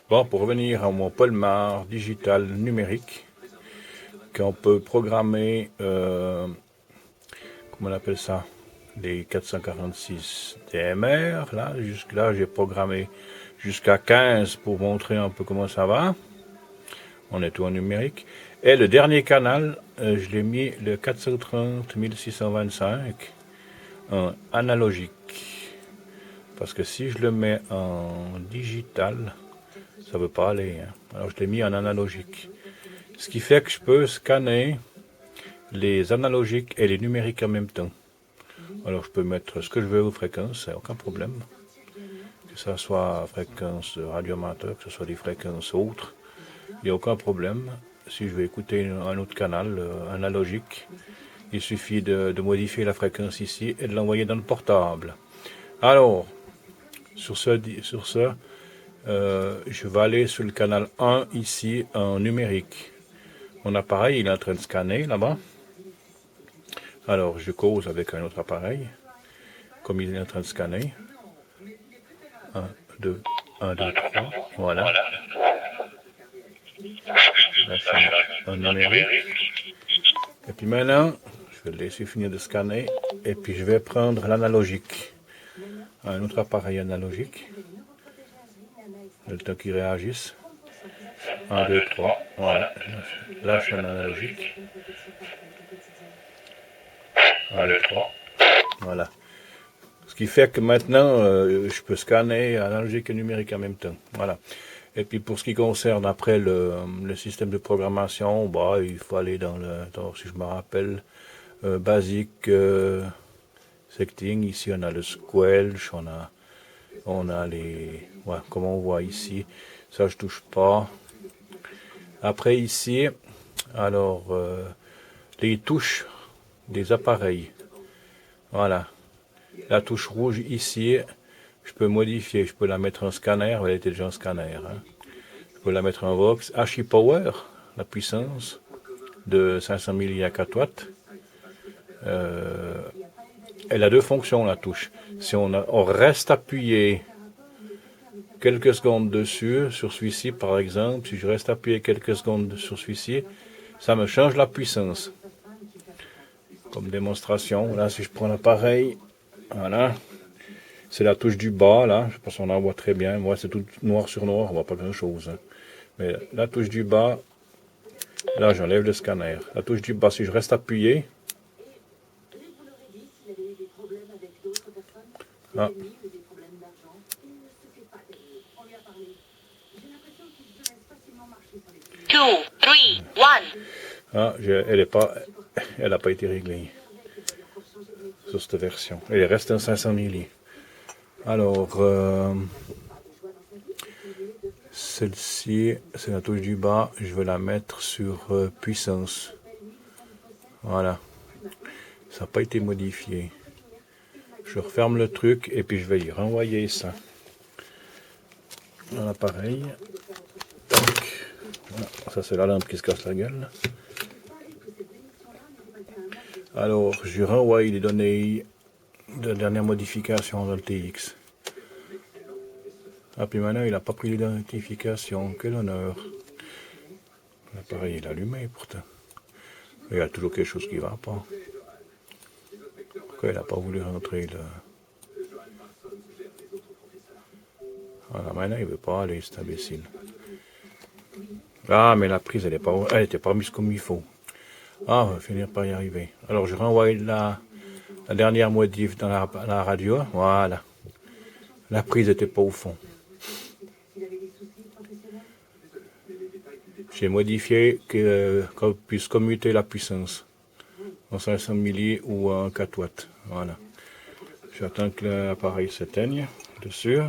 Bon, pour revenir à mon Polmar digital numérique, qu'on peut programmer, comment on appelle ça, les 446 DMR, là, jusque-là, j'ai programmé jusqu'à 15 pour montrer un peu comment ça va. On est tout en numérique. Et le dernier canal, je l'ai mis le 430 1625 en analogique. Parce que si je le mets en digital, ça ne veut pas aller. Hein. Alors je l'ai mis en analogique. Ce qui fait que je peux scanner les analogiques et les numériques en même temps. Alors je peux mettre ce que je veux aux fréquences, aucun problème. Que ce soit fréquence radioamateur, que ce soit des fréquences autres, il n'y a aucun problème. Si je veux écouter un autre canal analogique, il suffit de modifier la fréquence ici et de l'envoyer dans le portable. Alors, sur ce je vais aller sur le canal 1 ici en numérique. Mon appareil il est en train de scanner là-bas. Alors je cause avec un autre appareil, comme il est en train de scanner. 1, 2, 1, 2, 3, voilà. Là c'est en numérique. Et puis maintenant, je vais le laisser finir de scanner. Et puis je vais prendre l'analogique. Un autre appareil analogique. Le temps qu'il réagisse. 1, 2, 3, voilà. Là je suis en analogique. 1, 2, 3, voilà. Ce qui fait que maintenant, je peux scanner analogique et numérique en même temps. Voilà. Et puis pour ce qui concerne après le système de programmation, bah, il faut aller dans si je me rappelle, basic setting. Ici on a le squelch, on a les, ouais, comme on voit ici, ça je touche pas. Après ici, alors les touches des appareils, voilà. La touche rouge ici, je peux modifier, je peux la mettre en scanner, elle était déjà en scanner. Hein. Je peux la mettre en Vox. HI Power, la puissance de 500 mA à 4 watts. Elle a deux fonctions, la touche. Si on reste appuyé quelques secondes dessus, sur celui-ci par exemple, si je reste appuyé quelques secondes sur celui-ci, ça me change la puissance. Comme démonstration, là si je prends l'appareil, voilà. C'est la touche du bas, là. Je sais pas si on en voit très bien. Moi, c'est tout noir sur noir. On voit pas grand-chose. Hein. Mais la touche du bas, là, j'enlève le scanner. La touche du bas, si je reste appuyé. Ah. Ah, elle n'a pas été réglée sur cette version. Elle reste en 500 milli. Alors, celle-ci, c'est la touche du bas. Je vais la mettre sur puissance. Voilà. Ça n'a pas été modifié. Je referme le truc et puis je vais y renvoyer ça dans l'appareil. Voilà. Ça, c'est la lampe qui se casse la gueule. Alors, je renvoie les données de dernière modification dans le TX. Ah, puis maintenant, il n'a pas pris l'identification. Quel honneur. L'appareil est allumé pourtant. Il y a toujours quelque chose qui ne va pas. Pourquoi il n'a pas voulu rentrer là? Voilà, maintenant, il ne veut pas aller, cet imbécile. Ah, mais la prise, elle n'était pas mise comme il faut. Ah, on va finir par y arriver. Alors, je renvoie la dernière modif dans la radio. Voilà. La prise n'était pas au fond. J'ai modifié qu'on puisse commuter la puissance en 500 milli ou en 4 watts. Voilà. J'attends que l'appareil s'éteigne dessus.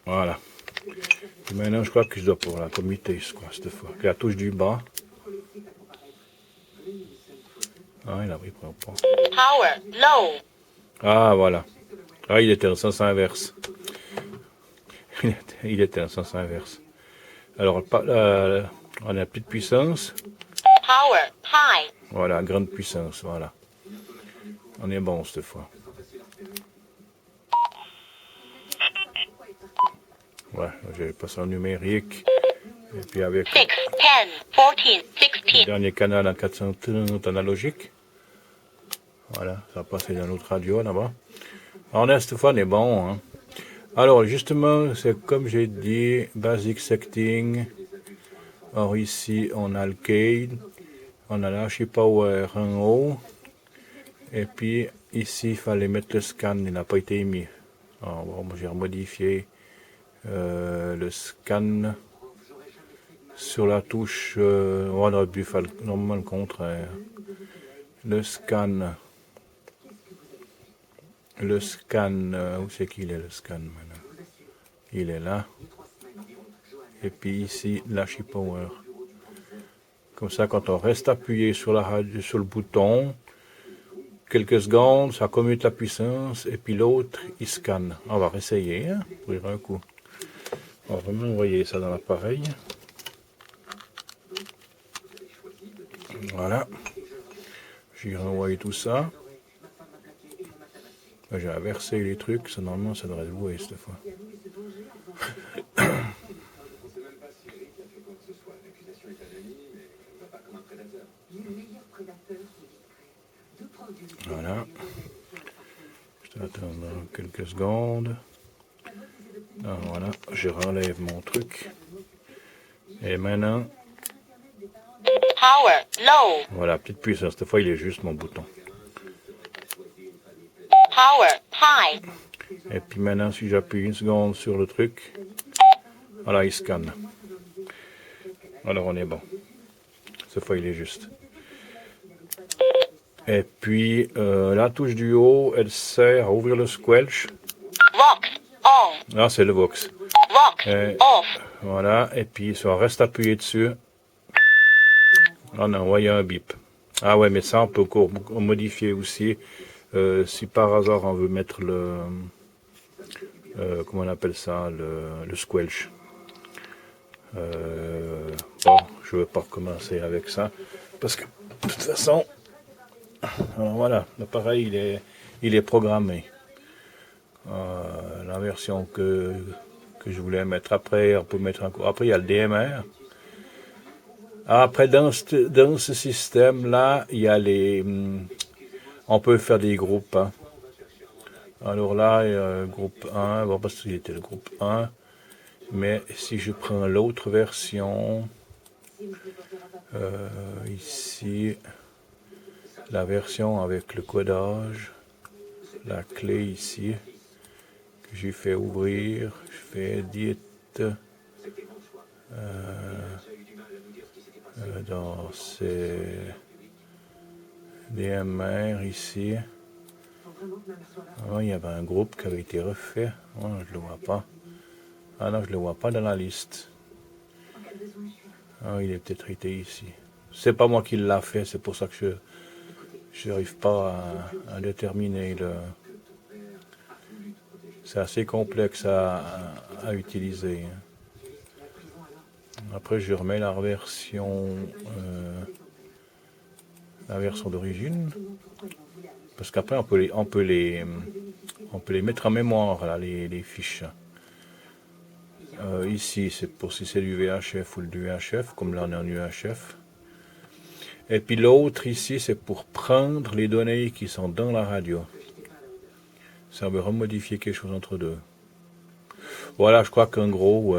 Voilà. Et maintenant, je crois que je dois pour la commuter, cette fois. La touche du bas. Ah, il a pris pas. Power low. Ah, voilà. Ah, il était en sens inverse. Il était en sens inverse. Alors, on n'a plus de puissance. Power high. Voilà, grande puissance, voilà. On est bon cette fois. Ouais, j'ai passé en numérique. Et puis avec 6, 10, 14, 16. le dernier canal en 430 analogique. Voilà, ça a passé dans l'autre radio là-bas. Alors, cette fois, on est bon. Hein. Alors, justement, c'est comme j'ai dit, Basic Setting. Or, ici, on a le Cade. On a l'Archipower en haut. Et puis, ici, il fallait mettre le scan. Il n'a pas été mis. Alors, bon, j'ai remodifié le scan sur la touche. On aurait dû faire normalement le contraire. Le scan. Le scan, où c'est qu'il est le scan maintenant? Il est là. Et puis ici, l'Archipower. Comme ça, quand on reste appuyé sur la radio, sur le bouton, quelques secondes, ça commute la puissance, et puis l'autre, il scanne. On va réessayer, hein, pour un coup. On va vraiment envoyer ça dans l'appareil. Voilà. J'ai renvoyé tout ça. J'ai inversé les trucs, ça, normalement ça devrait jouer cette fois. Voilà. Je vais attendre quelques secondes. Ah, voilà, je relève mon truc. Et maintenant, Power, low. voilà, petite puissance. Cette fois, il est juste mon bouton. Power, high. Et puis maintenant, si j'appuie une seconde sur le truc, voilà, il scanne. Alors, on est bon. Cette fois, il est juste. Et puis, la touche du haut, elle sert à ouvrir le squelch. Vox, on. Là, c'est le Vox. Vox, Et, off. voilà, et puis, si on reste appuyé dessus, on a envoyé un bip. Ah ouais, mais ça, on peut encore modifier aussi. Si par hasard, on veut mettre le... comment on appelle ça, le squelch. Bon, je ne veux pas recommencer avec ça. Parce que, de toute façon, alors voilà, l'appareil, il est programmé. La version que je voulais mettre après, on peut mettre encore. Après, il y a le DMR. Après, dans ce système-là, il y a les... on peut faire des groupes. Hein. Alors là, il y a le groupe 1, bon, parce qu'il était le groupe 1. Mais si je prends l'autre version, ici, la version avec le codage, la clé ici, que j'ai fait ouvrir, je fais edit dans ces DMR ici. Oh, il y avait un groupe qui avait été refait. Oh, je ne le vois pas. Ah non, je ne le vois pas dans la liste. Ah, il est peut-être été ici. C'est pas moi qui l'a fait, c'est pour ça que je n'arrive pas à déterminer le... C'est assez complexe à utiliser. Après, je remets la version d'origine. Parce qu'après, on peut les mettre en mémoire, là, les fiches. Ici, c'est pour si c'est du VHF ou du UHF, comme là on est en UHF. Et puis l'autre ici, c'est pour prendre les données qui sont dans la radio. Ça veut remodifier quelque chose entre deux. Voilà, je crois qu'en gros,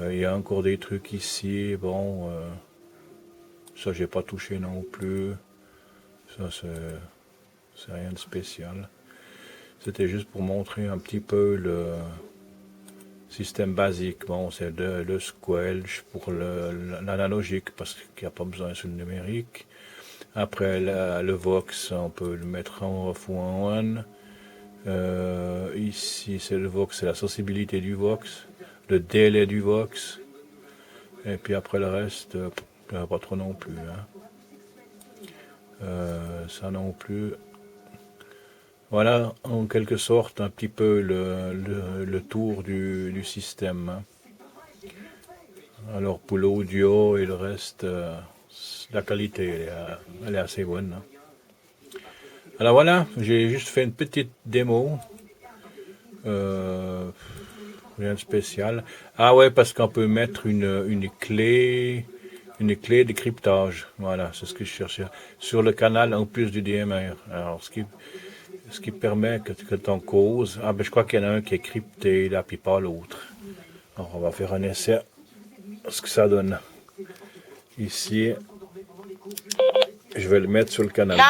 il y a encore des trucs ici. Bon, ça j'ai pas touché non plus. Ça c'est rien de spécial. C'était juste pour montrer un petit peu le système basique. Bon, c'est le squelch pour l'analogique parce qu'il n'y a pas besoin sur le numérique. Après, le Vox, on peut le mettre en off ou en on. Ici, c'est le Vox, c'est la sensibilité du Vox, le délai du Vox. Et puis après le reste, pas trop non plus. Hein. Ça non plus. Voilà, en quelque sorte, un petit peu le tour du système. Hein. Alors pour l'audio et le reste, la qualité, elle est assez bonne. Hein. Alors voilà, j'ai juste fait une petite démo. Rien de spécial. Ah ouais, parce qu'on peut mettre une clé de cryptage. Voilà, c'est ce que je cherchais. Sur le canal en plus du DMR. Alors, ce qui permet que ton cause. Ah ben je crois qu'il y en a un qui est crypté là, puis pas l'autre. Alors on va faire un essai. Ce que ça donne. Ici, je vais le mettre sur le canal. 9,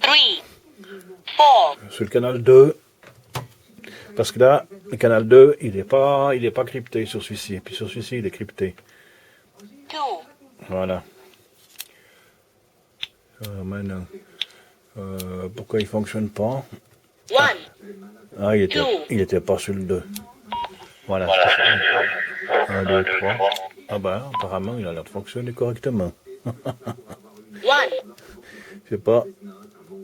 3, 4, Sur le canal 2. Parce que là, le canal 2, il est pas crypté sur celui-ci. Puis sur celui-ci, il est crypté. 2, Voilà. Maintenant, pourquoi il fonctionne pas? 1. Ah, il était pas sur le 2. Voilà. 1, 2, 3. Ah ben, apparemment, il a l'air de fonctionner correctement. 1, Je sais pas.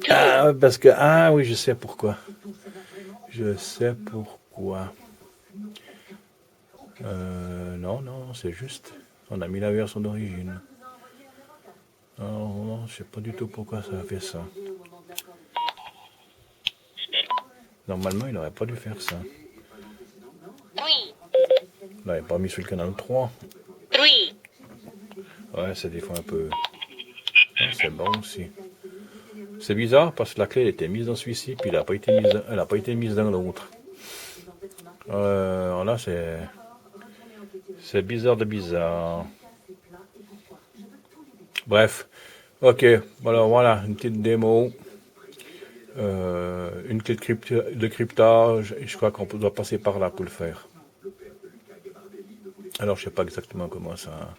Ah, parce que... Ah oui, je sais pourquoi. Je sais pourquoi. Non, c'est juste. On a mis la version d'origine. Non, je sais pas du tout pourquoi ça a fait ça. Normalement, il n'aurait pas dû faire ça. 3, Il n'avait pas mis sur le canal 3. 3, Ouais, c'est des fois un peu... Ah, c'est bon aussi. C'est bizarre parce que la clé elle était mise dans celui-ci, puis elle n'a pas été mise dans l'autre. Là, c'est bizarre de bizarre. Bref, ok, voilà, une petite démo. Une clé de cryptage, et je crois qu'on doit passer par là pour le faire. Alors, je sais pas exactement comment ça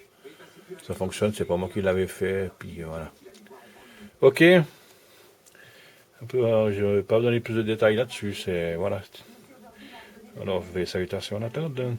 fonctionne, c'est pas moi qui l'avais fait, puis voilà. Ok. Je ne vais pas donner plus de détails là-dessus, c'est voilà. Alors, salutations en attendant.